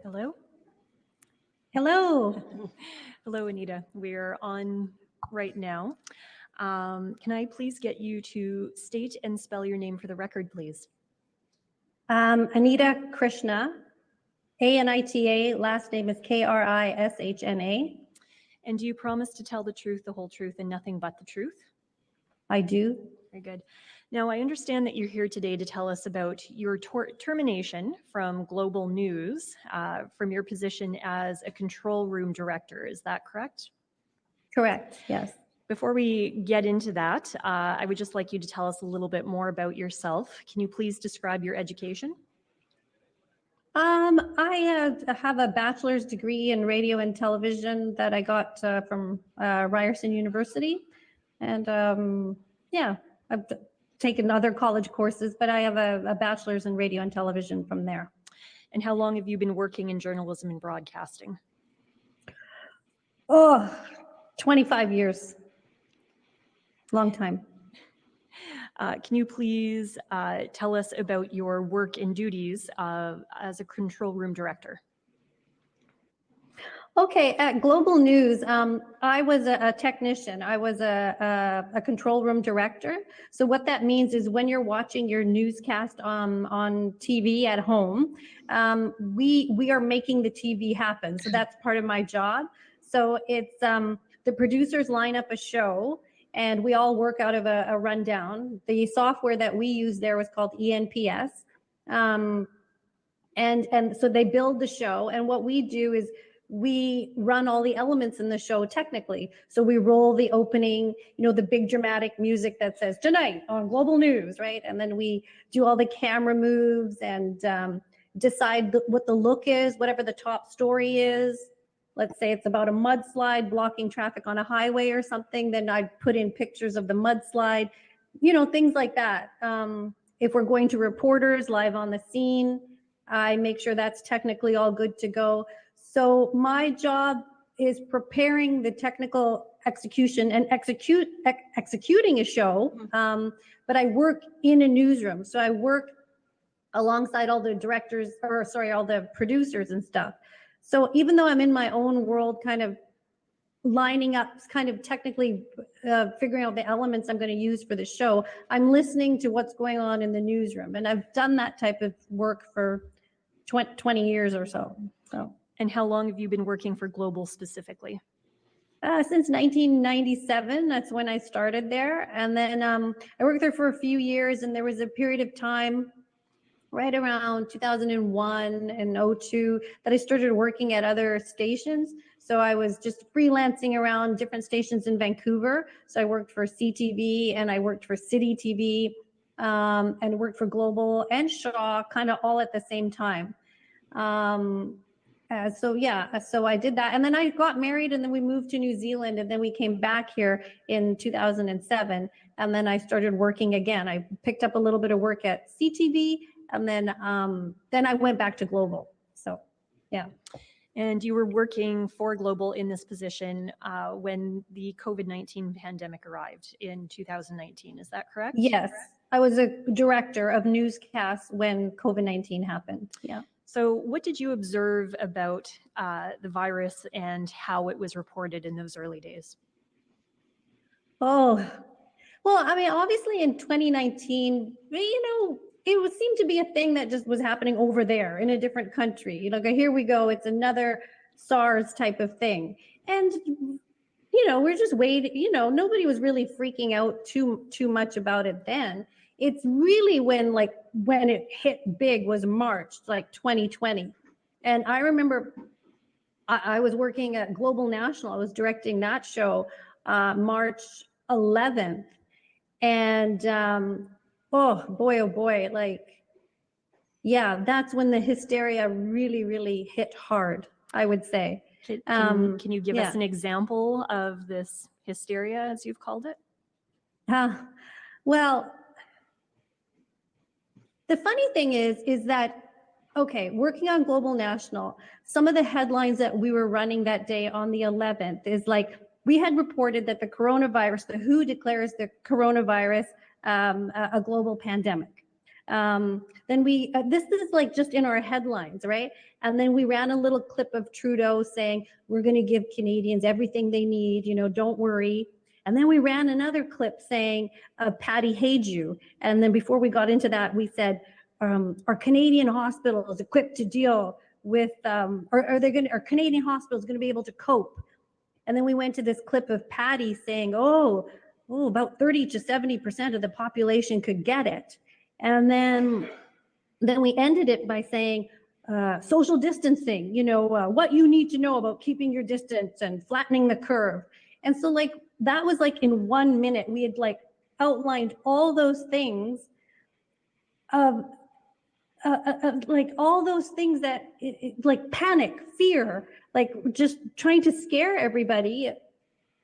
Hello. Hello. Hello, Anita. We're on right now. Can I please get you to state and spell your name for the record, please? Anita Krishna, Anita, last name is Krishna. And do you promise to tell the truth, the whole truth, and nothing but the truth? I do. Very good. Now, I understand that you're here today to tell us about your termination from Global News from your position as a control room director. Is that correct? Correct, yes. Before we get into that, I would just like you to tell us a little bit more about yourself. Can you please describe your education? I have a bachelor's degree in radio and television that I got from Ryerson University. And yeah, I've taken other college courses, but I have a bachelor's in radio and television from there. And how long have you been working in journalism and broadcasting? Oh, 25 years. Long time. Can you please tell us about your work and duties as a control room director? Okay, at Global News, I was a technician. I was a control room director. So what that means is when you're watching your newscast on TV at home, we are making the TV happen. So that's part of my job. So it's the producers line up a show and we all work out of a rundown. The software that we use there was called ENPS. And so they build the show, and what we do is we run all the elements in the show technically. So we roll the opening, the big dramatic music that says tonight on Global News, right? And then we do all the camera moves and decide what the look is, whatever the top story is. Let's say it's about a mudslide blocking traffic on a highway or something, then I'd put in pictures of the mudslide, things like that. If we're going to reporters live on the scene, I make sure that's technically all good to go. So my job is preparing the technical execution and executing a show, but I work in a newsroom. So I work alongside all the all the producers and stuff. So even though I'm in my own world, kind of lining up, kind of technically figuring out the elements I'm going to use for the show, I'm listening to what's going on in the newsroom. And I've done that type of work for 20 years or so. And how long have you been working for Global specifically? Since 1997, that's when I started there. And then I worked there for a few years, and there was a period of time right around 2001 and 02 that I started working at other stations. So I was just freelancing around different stations in Vancouver. So I worked for CTV and I worked for City TV and worked for Global and Shaw kind of all at the same time. So I did that, and then I got married, and then we moved to New Zealand, and then we came back here in 2007, and then I started working again. I picked up a little bit of work at CTV, and then I went back to Global. So, yeah. And you were working for Global in this position when the COVID-19 pandemic arrived in 2019. Is that correct? Yes, I was a director of newscasts when COVID-19 happened. Yeah. So what did you observe about the virus and how it was reported in those early days? Oh, well, I mean, obviously in 2019, it would seem to be a thing that just was happening over there in a different country. Here we go, it's another SARS type of thing. And, we're just waiting, nobody was really freaking out too much about it then. It's really when it hit big was March, 2020. And I remember I was working at Global National. I was directing that show March 11th. And oh boy, yeah, that's when the hysteria really, really hit hard, I would say. Can you give us an example of this hysteria, as you've called it? Well, the funny thing is that, okay, working on Global National, some of the headlines that we were running that day on the 11th is we had reported that the coronavirus, the WHO declares the coronavirus a global pandemic. Then this is like just in our headlines, right? And then we ran a little clip of Trudeau saying, we're going to give Canadians everything they need, don't worry. And then we ran another clip saying, Patty hates you. And then before we got into that, we said, are Canadian hospitals equipped to deal with, are Canadian hospitals going to be able to cope? And then we went to this clip of Patty saying, about 30 to 70% of the population could get it. And then we ended it by saying, social distancing, what you need to know about keeping your distance and flattening the curve. And so like, that was like in 1 minute, we had like outlined all those things of like all those things that like panic, fear, like just trying to scare everybody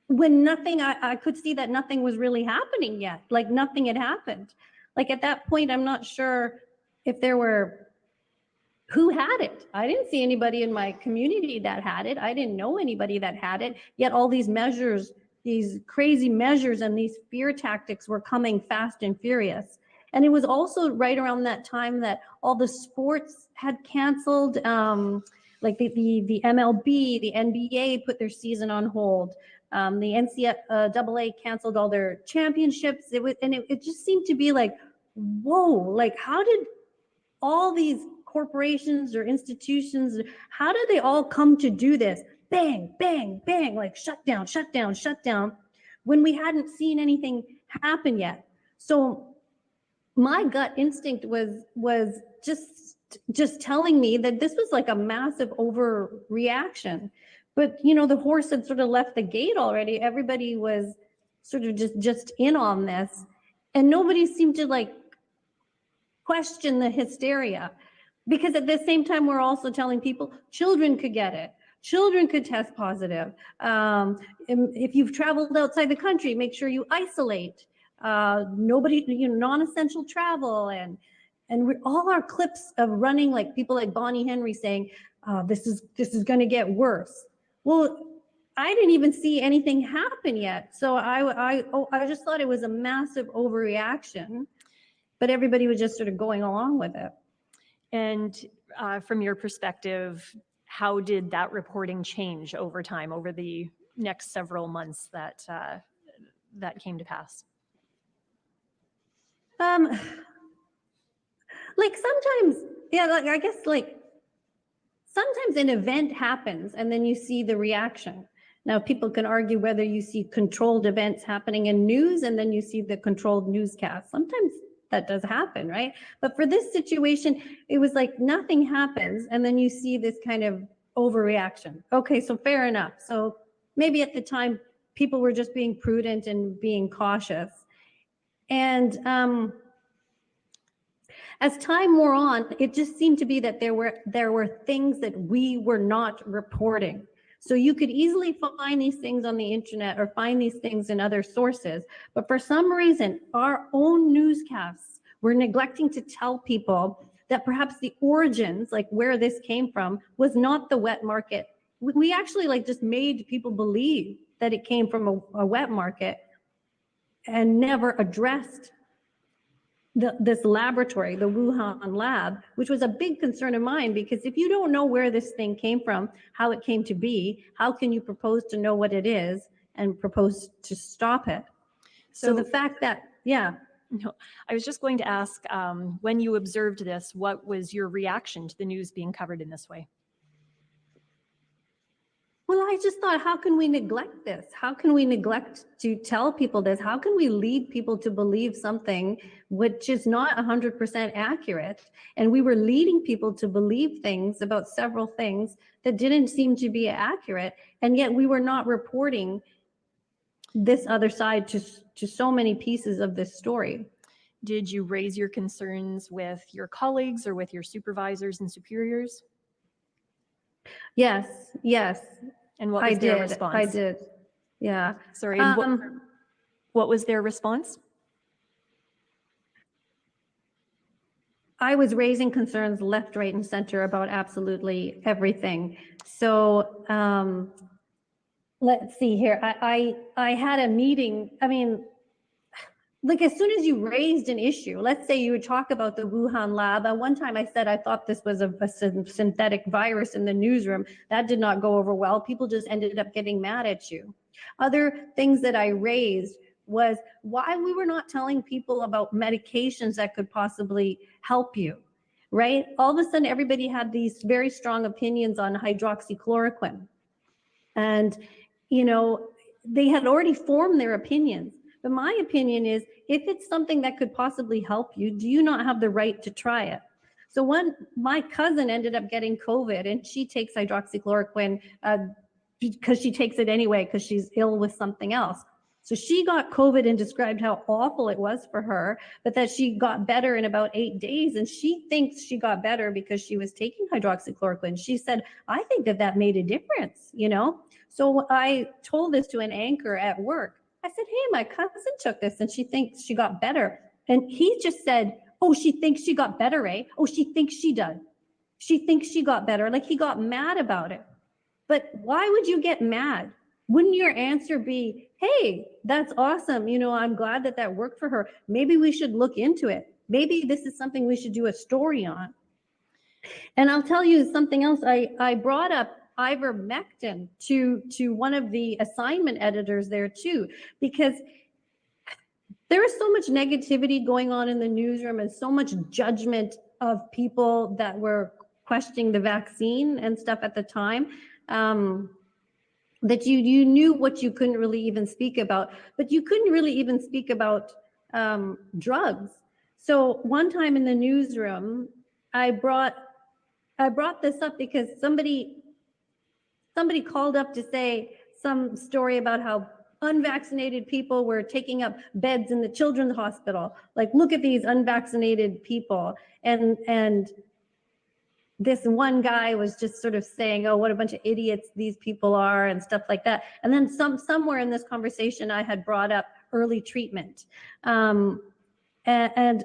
when nothing, I could see that nothing was really happening yet. Like nothing had happened. Like at that point, I'm not sure if there were, who had it. I didn't see anybody in my community that had it. I didn't know anybody that had it. Yet all these measures, these crazy measures and these fear tactics were coming fast and furious. And it was also right around that time that all the sports had canceled, like the MLB, the NBA put their season on hold. The NCI canceled all their championships. It just seemed to be like, whoa, like how did all these corporations or institutions, how did they all come to do this? Bang, bang, bang, like shut down, shut down, shut down, when we hadn't seen anything happen yet. So my gut instinct was just telling me that this was like a massive overreaction. But the horse had sort of left the gate already. Everybody was sort of just in on this, and nobody seemed to like question the hysteria, because at the same time we're also telling people children could get it, children could test positive. If you've traveled outside the country, make sure you isolate. Nobody, non-essential travel, and all our clips of running, like people like Bonnie Henry saying, this is going to get worse. Well, I didn't even see anything happen yet. So I just thought it was a massive overreaction, but everybody was just sort of going along with it. And from your perspective, how did that reporting change over time, over the next several months that came to pass? Like sometimes, yeah, like I guess like sometimes an event happens and then you see the reaction. Now people can argue whether you see controlled events happening in news and then you see the controlled newscast. Sometimes that does happen, right? But for this situation, it was like nothing happens and then you see this kind of overreaction. Okay, so fair enough. So maybe at the time people were just being prudent and being cautious. And as time wore on, it just seemed to be that there were things that we were not reporting. So you could easily find these things on the internet or find these things in other sources. But for some reason, our own newscasts were neglecting to tell people that perhaps the origins, like where this came from, was not the wet market. We actually like just made people believe that it came from a wet market and never addressed this laboratory, the Wuhan lab, which was a big concern of mine, because if you don't know where this thing came from, how it came to be, how can you propose to know what it is and propose to stop it? So the fact that, yeah. No, I was just going to ask, when you observed this, what was your reaction to the news being covered in this way? Well, I just thought, how can we neglect this? How can we neglect to tell people this? How can we lead people to believe something which is not 100% accurate? And we were leading people to believe things about several things that didn't seem to be accurate. And yet we were not reporting this other side to so many pieces of this story. Did you raise your concerns with your colleagues or with your supervisors and superiors? Yes, yes. And what was their response? I did, yeah. Sorry, and what was their response? I was raising concerns left, right, and center about absolutely everything. So let's see here. I had a meeting. I mean, like as soon as you raised an issue, let's say you would talk about the Wuhan lab. At one time I said I thought this was a synthetic virus in the newsroom. That did not go over well. People just ended up getting mad at you. Other things that I raised was why we were not telling people about medications that could possibly help you, right? All of a sudden, everybody had these very strong opinions on hydroxychloroquine. And, you know, they had already formed their opinions. But my opinion is, if it's something that could possibly help you, do you not have the right to try it? So my cousin ended up getting COVID, and she takes hydroxychloroquine because she takes it anyway because she's ill with something else. So she got COVID and described how awful it was for her, but that she got better in about 8 days. And she thinks she got better because she was taking hydroxychloroquine. She said, I think that made a difference, you know? So I told this to an anchor at work. I said, hey, my cousin took this and she thinks she got better. And he just said, oh, she thinks she got better, eh? Oh, she thinks she does. She thinks she got better. Like, he got mad about it. But why would you get mad? Wouldn't your answer be, hey, that's awesome. You know, I'm glad that worked for her. Maybe we should look into it. Maybe this is something we should do a story on. And I'll tell you something else. I brought up ivermectin to one of the assignment editors there too, because there is so much negativity going on in the newsroom and so much judgment of people that were questioning the vaccine and stuff at the time. That you knew what you couldn't really even speak about, but you couldn't really even speak about drugs. So one time in the newsroom, I brought this up because somebody called up to say some story about how unvaccinated people were taking up beds in the children's hospital. Like, look at these unvaccinated people. And this one guy was just sort of saying, oh, what a bunch of idiots these people are and stuff like that. And then somewhere in this conversation, I had brought up early treatment. And I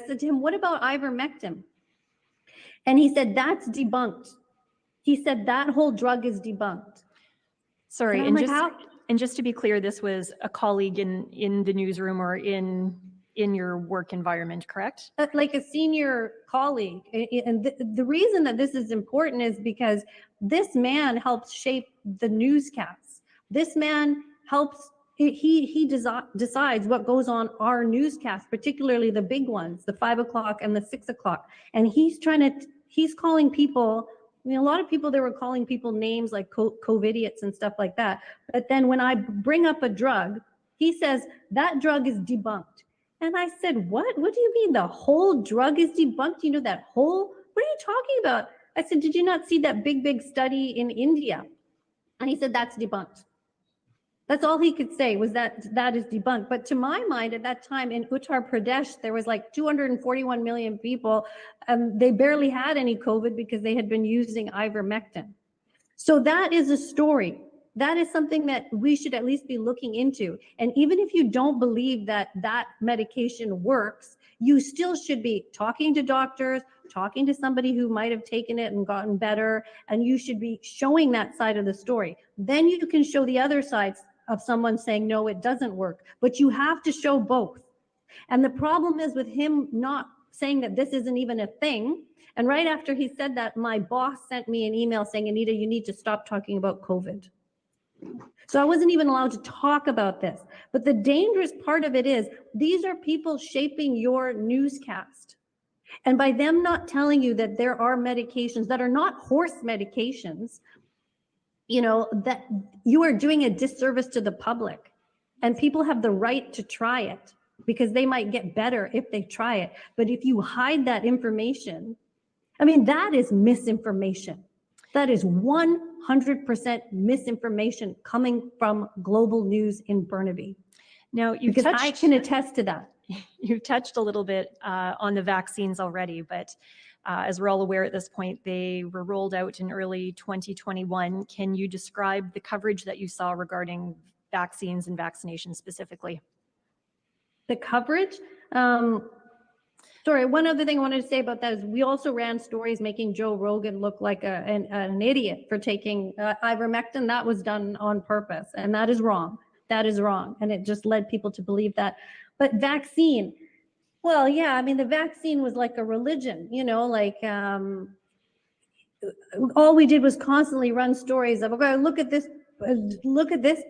said to him, what about ivermectin? And he said, that's debunked. He said that whole drug is debunked. Sorry, and just to be clear, this was a colleague in the newsroom or in your work environment, correct? Like a senior colleague. And the reason that this is important is because this man helps shape the newscasts. This man helps, he decides what goes on our newscasts, particularly the big ones, the 5 o'clock and the 6 o'clock. And he's calling people, I mean, a lot of people, they were calling people names like COVIDiots and stuff like that. But then when I bring up a drug, he says that drug is debunked. And I said, what? What do you mean the whole drug is debunked? You know, that whole, what are you talking about? I said, did you not see that big study in India? And he said, that's debunked. That's all he could say, was that is debunked. But to my mind, at that time in Uttar Pradesh, there was like 241 million people. They barely had any COVID because they had been using ivermectin. So that is a story. That is something that we should at least be looking into. And even if you don't believe that medication works, you still should be talking to doctors, talking to somebody who might have taken it and gotten better, and you should be showing that side of the story. Then you can show the other sides of someone saying, no, it doesn't work. But you have to show both. And the problem is with him not saying that this isn't even a thing. And right after he said that, my boss sent me an email saying, Anita, you need to stop talking about COVID. So I wasn't even allowed to talk about this. But the dangerous part of it is these are people shaping your newscast. And by them not telling you that there are medications that are not horse medications, you know, that you are doing a disservice to the public. And people have the right to try it because they might get better if they try it. But if you hide that information, I mean, that is misinformation. That is 100% misinformation coming from Global News in Burnaby. Now, I can attest to that. You've touched a little bit on the vaccines already, but as we're all aware at this point, they were rolled out in early 2021. Can you describe the coverage that you saw regarding vaccines and vaccination specifically? The coverage? Sorry, one other thing I wanted to say about that is we also ran stories making Joe Rogan look like an idiot for taking ivermectin. That was done on purpose, and that is wrong. that is wrong. And it just led people to believe that. But vaccine, well, yeah, I mean, the vaccine was like a religion, you know, like all we did was constantly run stories of, okay, look at this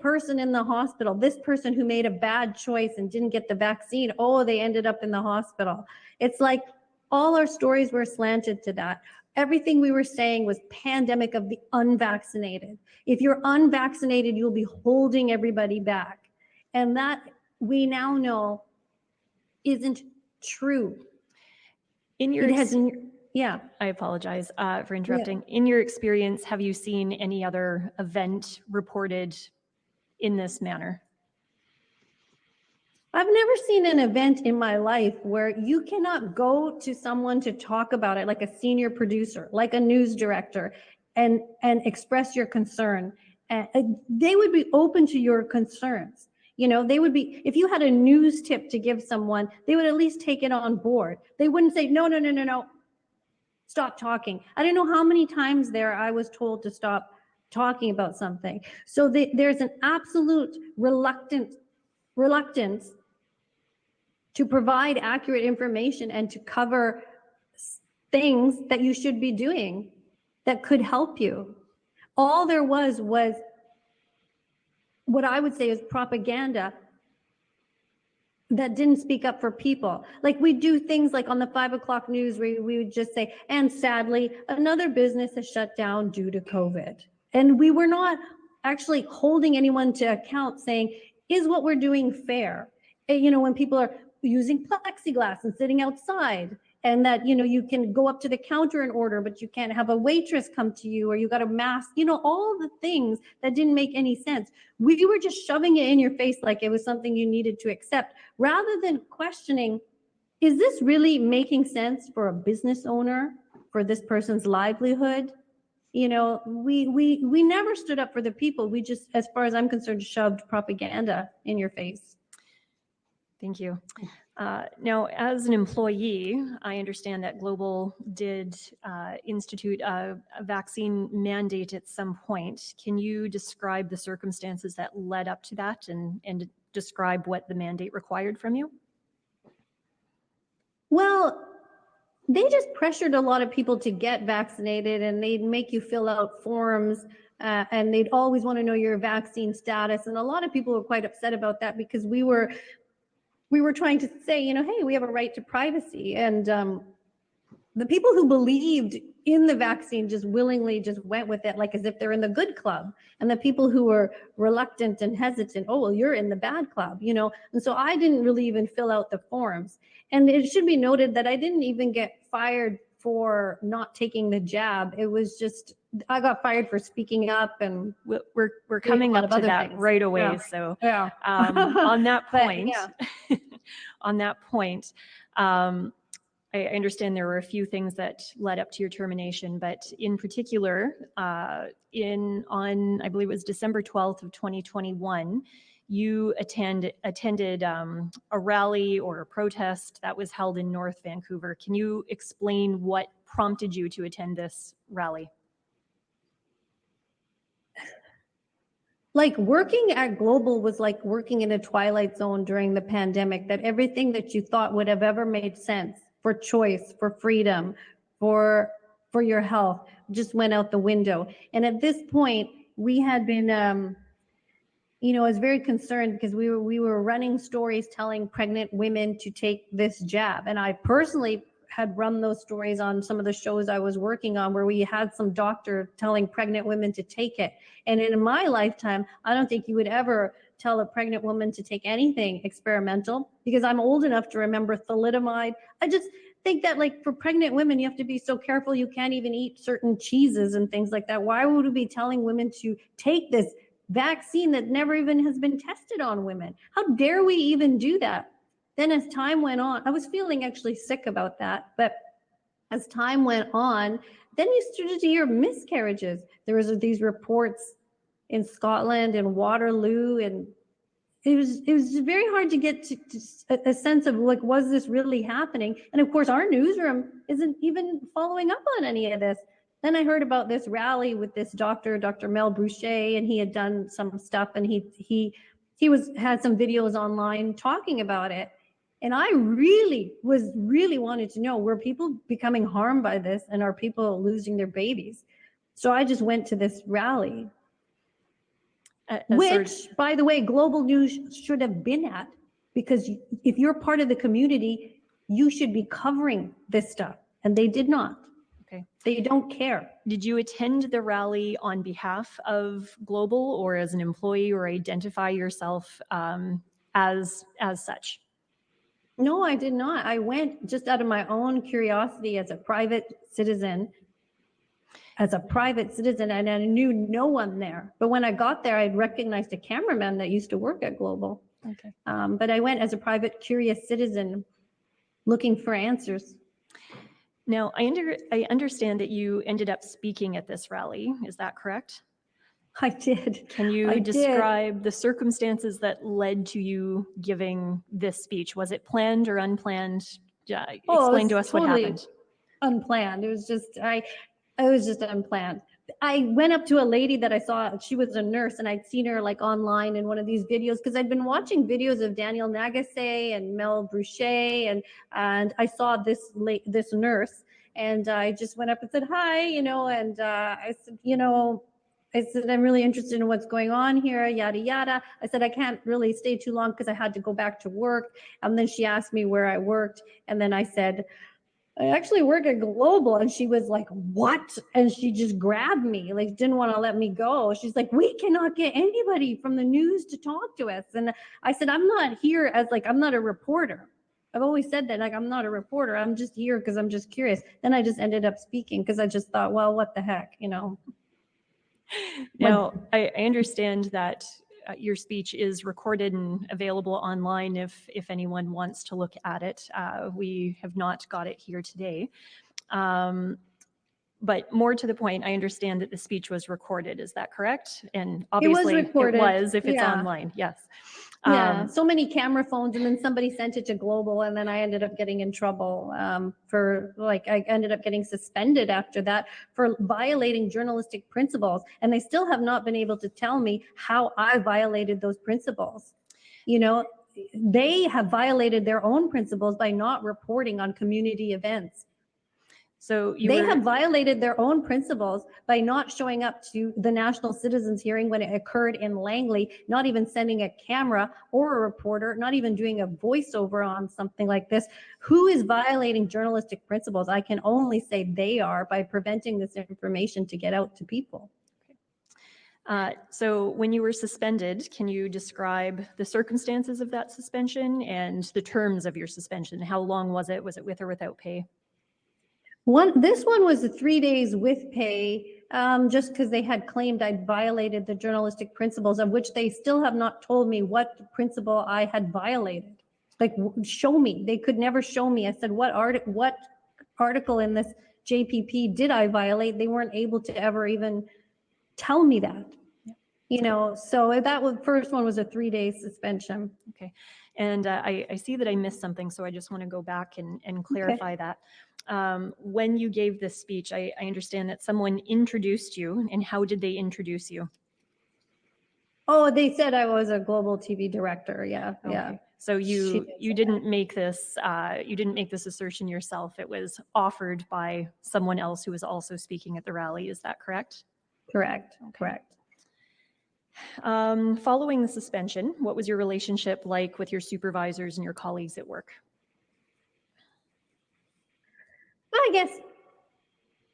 person in the hospital, this person who made a bad choice and didn't get the vaccine. Oh, they ended up in the hospital. It's like all our stories were slanted to that. Everything we were saying was pandemic of the unvaccinated. If you're unvaccinated, you'll be holding everybody back. And that we now know isn't true. In your, It hasn't, yeah. I apologize for interrupting. Yeah. In your experience, have you seen any other event reported in this manner? I've never seen an event in my life where you cannot go to someone to talk about it, like a senior producer, like a news director, and express your concern. And they would be open to your concerns. You know, they would be, if you had a news tip to give someone, they would at least take it on board. They wouldn't say, no, stop talking. I don't know how many times there I was told to stop talking about something. So there's an absolute reluctance to provide accurate information and to cover things that you should be doing that could help you. All there was what I would say is propaganda that didn't speak up for people. Like we do things like on the 5 o'clock news where we would just say, and sadly, another business has shut down due to COVID. And we were not actually holding anyone to account saying, is what we're doing fair? You know, when people are using plexiglass and sitting outside, and that, you know, you can go up to the counter and order, but you can't have a waitress come to you, or you got a mask, you know, all the things that didn't make any sense. We were just shoving it in your face like it was something you needed to accept, rather than questioning, is this really making sense for a business owner, for this person's livelihood? You know, we never stood up for the people. We just, as far as I'm concerned, shoved propaganda in your face. Thank you. Now, as an employee, I understand that Global did institute a vaccine mandate at some point. Can you describe the circumstances that led up to that and describe what the mandate required from you? Well, they just pressured a lot of people to get vaccinated, and they'd make you fill out forms, and they'd always want to know your vaccine status. And a lot of people were quite upset about that, because we were trying to say, you know, hey, we have a right to privacy. And the people who believed in the vaccine just willingly just went with it, like as if they're in the good club. And the people who were reluctant and hesitant, oh, well, you're in the bad club, you know? And so I didn't really even fill out the forms. And it should be noted that I didn't even get fired for not taking the jab. It was just, I got fired for speaking up, and we're coming up to that right away. Yeah. So yeah. On that point, yeah. On that point, I understand there were a few things that led up to your termination, but in particular, on I believe it was December 12th of 2021, you attended a rally or a protest that was held in North Vancouver. Can you explain what prompted you to attend this rally? Like working at Global was like working in a twilight zone during the pandemic, that everything that you thought would have ever made sense for choice, for freedom, for your health just went out the window. And at this point, we had been, you know, I was very concerned because we were running stories telling pregnant women to take this jab. And I personally had run those stories on some of the shows I was working on, where we had some doctor telling pregnant women to take it. And in my lifetime, I don't think you would ever tell a pregnant woman to take anything experimental, because I'm old enough to remember thalidomide. I just think that, like, for pregnant women, you have to be so careful. You can't even eat certain cheeses and things like that. Why would we be telling women to take this vaccine that never even has been tested on women? How dare we even do that? Then as time went on, I was feeling actually sick about that, but as time went on, then you started to hear miscarriages. There was these reports in Scotland and Waterloo, and it was very hard to get to a sense of, like, was this really happening? And of course, our newsroom isn't even following up on any of this. Then I heard about this rally with this doctor, Dr. Mel Boucher, and he had done some stuff, and he had some videos online talking about it. And I really wanted to know, were people becoming harmed by this, and are people losing their babies? So I just went to this rally, which, by the way, Global News should have been at, because if you're part of the community, you should be covering this stuff, and they did not. Okay. They don't care. Did you attend the rally on behalf of Global, or as an employee, or identify yourself as such? No, I did not. I went just out of my own curiosity as a private citizen, and I knew no one there. But when I got there, I recognized a cameraman that used to work at Global. Okay. But I went as a private, curious citizen looking for answers. Now, I understand that you ended up speaking at this rally. Is that correct? I did. Can you describe the circumstances that led to you giving this speech? Was it planned or unplanned? Explain to us what happened. Unplanned. It was just unplanned. I went up to a lady that I saw. She was a nurse, and I'd seen her like online in one of these videos, because I'd been watching videos of Daniel Nagase and Mel Bruchet, and I saw this nurse, and I just went up and said hi, and I said, I'm really interested in what's going on here, yada, yada. I said, I can't really stay too long because I had to go back to work. And then she asked me where I worked. And then I said, I actually work at Global. And she was like, what? And she just grabbed me, like, didn't want to let me go. She's like, we cannot get anybody from the news to talk to us. And I said, I'm not here as I'm not a reporter. I've always said that, I'm not a reporter. I'm just here because I'm just curious. Then I just ended up speaking because I just thought, well, what the heck, Now, I understand that your speech is recorded and available online if anyone wants to look at it. We have not got it here today. But more to the point, I understand that the speech was recorded. Is that correct? And obviously it was if it's online. Yes. Yeah, so many camera phones, and then somebody sent it to Global, and then I ended up getting in trouble I ended up getting suspended after that for violating journalistic principles, and they still have not been able to tell me how I violated those principles. They have violated their own principles by not reporting on community events. So they have violated their own principles by not showing up to the National Citizens Hearing when it occurred in Langley, not even sending a camera or a reporter, not even doing a voiceover on something like this. Who is violating journalistic principles? I can only say they are, by preventing this information to get out to people. So when you were suspended, can you describe the circumstances of that suspension and the terms of your suspension? How long was it? Was it with or without pay? This one was 3 days with pay, just because they had claimed I'd violated the journalistic principles, of which they still have not told me what principle I had violated. Like, show me. They could never show me. I said, what article in this JPP did I violate? They weren't able to ever even tell me that. So that first one was a 3-day suspension. Okay. And I see that I missed something, so I just want to go back and clarify that. When you gave this speech, I understand that someone introduced you, and how did they introduce you? Oh, they said I was a global TV director. Yeah, okay. Yeah. So you didn't make this assertion yourself. It was offered by someone else who was also speaking at the rally. Is that correct? Correct. Okay. Correct. Following the suspension, what was your relationship like with your supervisors and your colleagues at work? I guess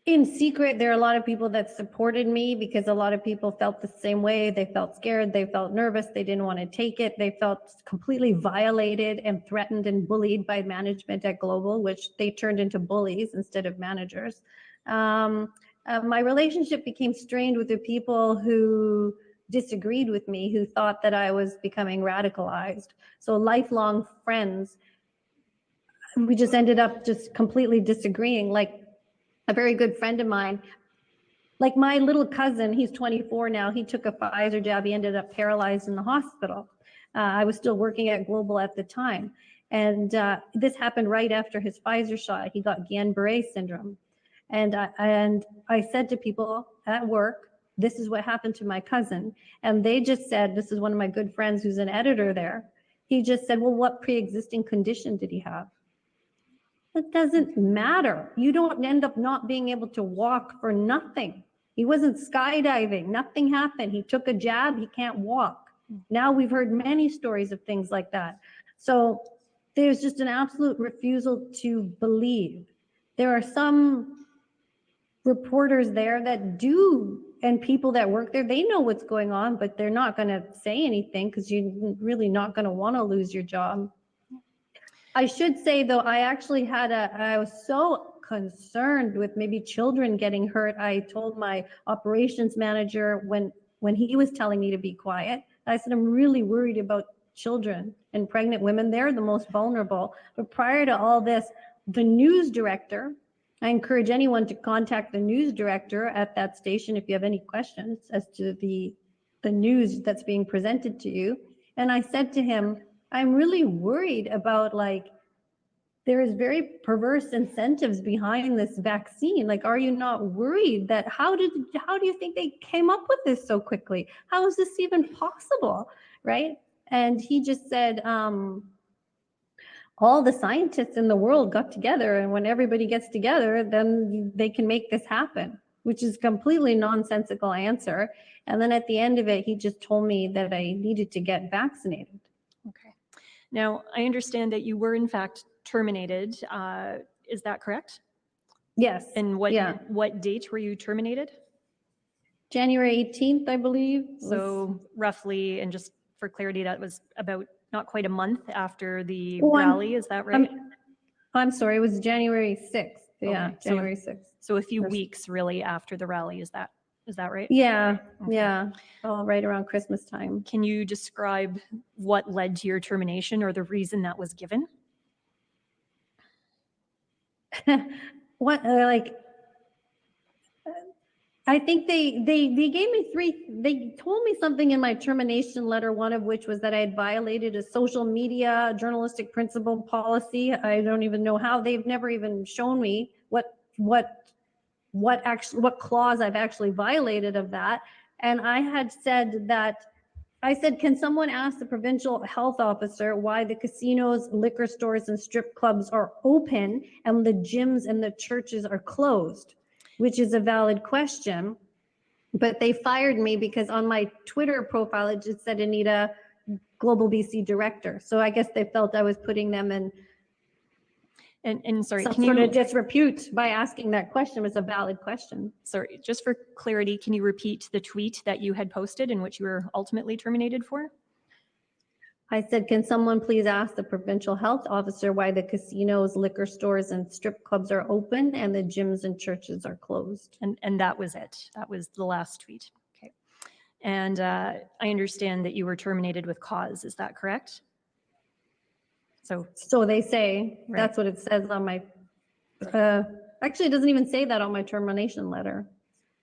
in secret, there are a lot of people that supported me, because a lot of people felt the same way. They felt scared. They felt nervous. They didn't want to take it. They felt completely violated and threatened and bullied by management at Global, which they turned into bullies instead of managers. My relationship became strained with the people who disagreed with me, who thought that I was becoming radicalized. So lifelong friends, we just ended up just completely disagreeing. Like a very good friend of mine, like my little cousin, he's 24 now. He took a Pfizer jab. He ended up paralyzed in the hospital. I was still working at Global at the time. And this happened right after his Pfizer shot. He got Guillain-Barré syndrome. And I said to people at work, this is what happened to my cousin. And they just said, this is one of my good friends who's an editor there. He just said, well, what pre-existing condition did he have? It doesn't matter. You don't end up not being able to walk for nothing. He wasn't skydiving. Nothing happened. He took a jab. He can't walk. Now we've heard many stories of things like that. So there's just an absolute refusal to believe. There are some reporters there that do, and people that work there, they know what's going on, but they're not going to say anything because you're really not going to want to lose your job. I should say, though, I was so concerned with maybe children getting hurt. I told my operations manager when he was telling me to be quiet, I said, I'm really worried about children and pregnant women. They're the most vulnerable. But prior to all this, the news director, I encourage anyone to contact the news director at that station if you have any questions as to the news that's being presented to you. And I said to him, I'm really worried about, like, there is very perverse incentives behind this vaccine. Like, are you not worried that how do you think they came up with this so quickly? How is this even possible, right? And he just said, all the scientists in the world got together, and when everybody gets together, then they can make this happen, which is completely nonsensical answer. And then at the end of it, he just told me that I needed to get vaccinated. Okay. Now, I understand that you were in fact terminated. Is that correct? Yes. And what date were you terminated? January 18th, I believe. So roughly, and just for clarity, that was about not quite a month after the rally, is that right? I'm sorry, it was January 6th. Yeah, Okay. January 6th. So a few weeks really after the rally, is that right? Yeah, Okay. yeah. Oh, right around Christmas time. Can you describe what led to your termination or the reason that was given? What, I think they gave me they told me something in my termination letter, one of which was that I had violated a social media journalistic principle policy. I don't even know how. They've never even shown me what clause I've actually violated of that. And I had said that, I said, can someone ask the provincial health officer why the casinos, liquor stores, and strip clubs are open and the gyms and the churches are closed? Which is a valid question. But they fired me because on my Twitter profile, it just said Anita, Global BC Director. So I guess they felt I was putting them in sorry, some can sort you, of disrepute by asking that question. It's a valid question. sorry, just for clarity, can you repeat the tweet that you had posted in which you were ultimately terminated for? I said, can someone please ask the provincial health officer why the casinos, liquor stores, and strip clubs are open and the gyms and churches are closed? And that was it. That was the last tweet. Okay. And I understand that you were terminated with cause. Is that correct? So they say, right. That's what it says on my, actually, it doesn't even say that on my termination letter.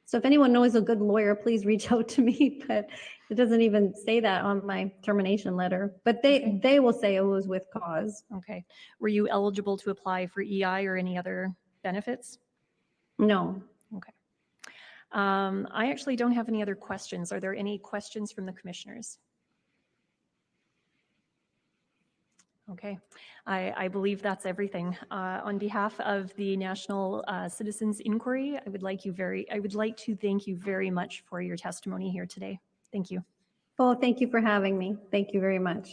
So if anyone knows a good lawyer, please reach out to me, but it doesn't even say that on my termination letter. But they will say it was with cause. Okay. Were you eligible to apply for EI or any other benefits? No. Okay. I actually don't have any other questions. Are there any questions from the commissioners? Okay, I believe that's everything. On behalf of the National Citizens Inquiry, I would like to thank you very much for your testimony here today. Thank you. Oh, thank you for having me. Thank you very much.